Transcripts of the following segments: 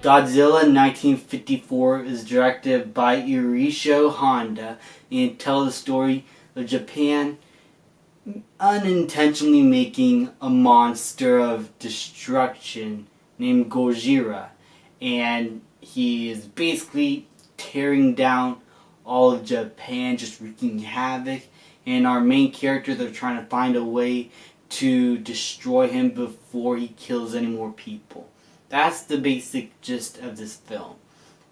Godzilla 1954 is directed by Irisho Honda and tells the story of Japan unintentionally making a monster of destruction named Godzilla, and he is basically tearing down all of Japan, just wreaking havoc, and our main characters are trying to find a way to destroy him before he kills any more people. That's the basic gist of this film,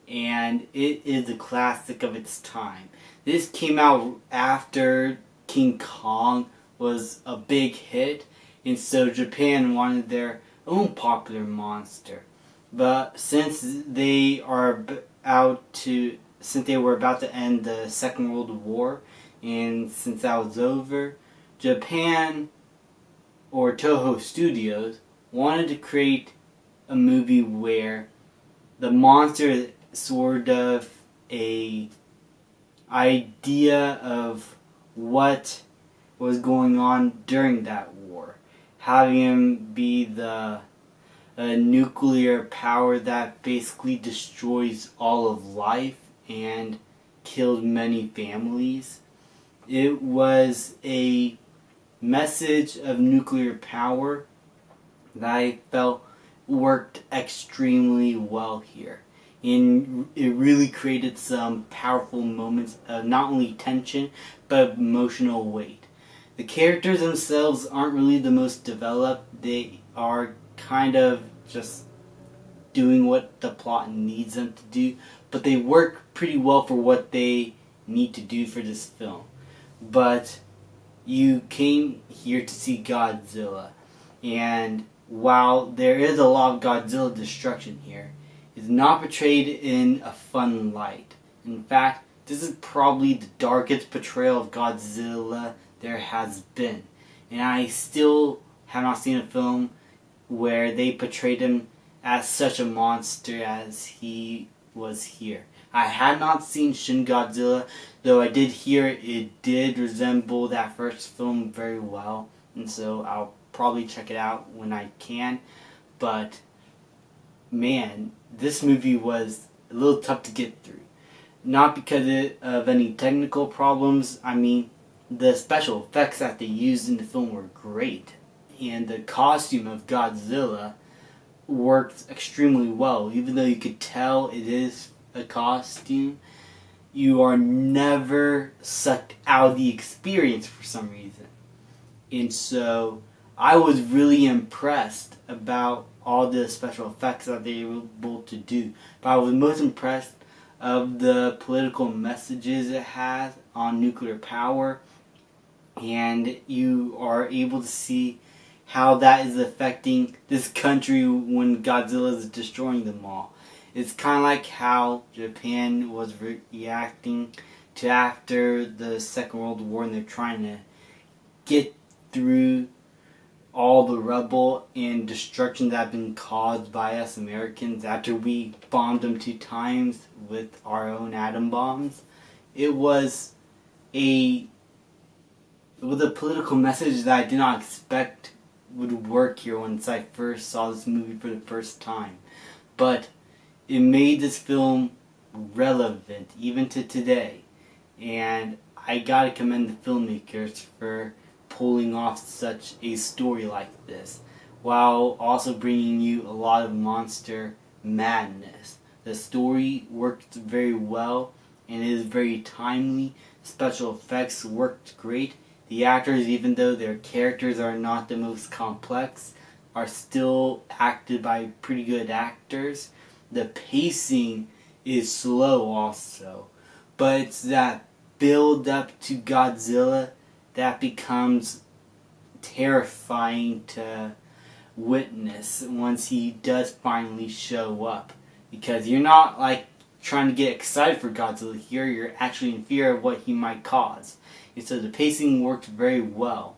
and it is a classic of its time. This came out after King Kong was a big hit, and so Japan wanted their own popular monster. But since they were about to end the Second World War, and since that was over, Japan, or Toho Studios, wanted to create a movie where the monster is sort of a idea of what was going on during that war. Having him be the nuclear power that basically destroys all of life and killed many families. It was a message of nuclear power that I felt worked extremely well here. And it really created some powerful moments of not only tension, but emotional weight. The characters themselves aren't really the most developed. They are kind of just doing what the plot needs them to do, but they work pretty well for what they need to do for this film. But you came here to see Godzilla, and while there is a lot of Godzilla destruction here, it's not portrayed in a fun light. In fact, this is probably the darkest portrayal of Godzilla there has been. And I still have not seen a film where they portrayed him as such a monster as he was here. I had not seen Shin Godzilla, though I did hear it did resemble that first film very well, and so I'll probably check it out when I can. But man, this movie was a little tough to get through. Not because of any technical problems. I mean, the special effects that they used in the film were great, and the costume of Godzilla worked extremely well. Even though you could tell it is a costume, you are never sucked out of the experience for some reason. And so I was really impressed about all the special effects that they were able to do. But I was most impressed of the political messages it has on nuclear power, and you are able to see how that is affecting this country when Godzilla is destroying them all. It's kind of like how Japan was reacting to after the Second World War, and they're trying to get through all the rubble and destruction that had been caused by us Americans after we bombed them 2 times with our own atom bombs. It was a political message that I did not expect would work here once I first saw this movie for the first time. But it made this film relevant even to today. And I gotta commend the filmmakers for pulling off such a story like this, while also bringing you a lot of monster madness. The story worked very well and is very timely. Special effects worked great. The actors, even though their characters are not the most complex, are still acted by pretty good actors. The pacing is slow also, but it's that build up to Godzilla that becomes terrifying to witness once he does finally show up. Because you're not like trying to get excited for Godzilla here, you're actually in fear of what he might cause. And so the pacing worked very well.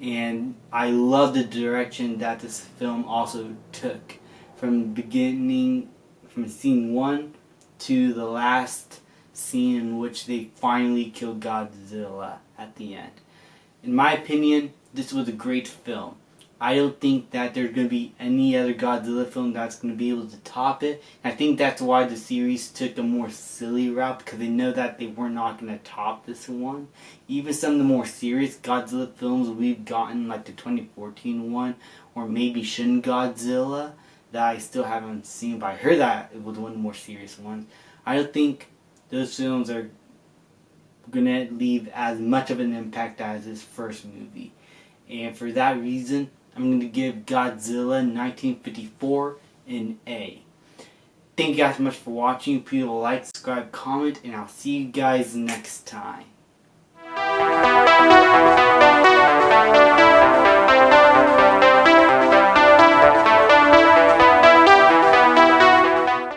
And I love the direction that this film also took. From the beginning, from scene 1 to the last scene in which they finally kill Godzilla at the end. In my opinion, this was a great film. I don't think that there's going to be any other Godzilla film that's going to be able to top it. And I think that's why the series took a more silly route, because they know that they were not going to top this one. Even some of the more serious Godzilla films we've gotten, like the 2014 one, or maybe Shin Godzilla, that I still haven't seen, but I heard that it was one of the more serious ones. I don't think those films are going to leave as much of an impact as this first movie. And for that reason, I'm going to give Godzilla 1954 an A. Thank you guys so much for watching. Please like, subscribe, comment, and I'll see you guys next time.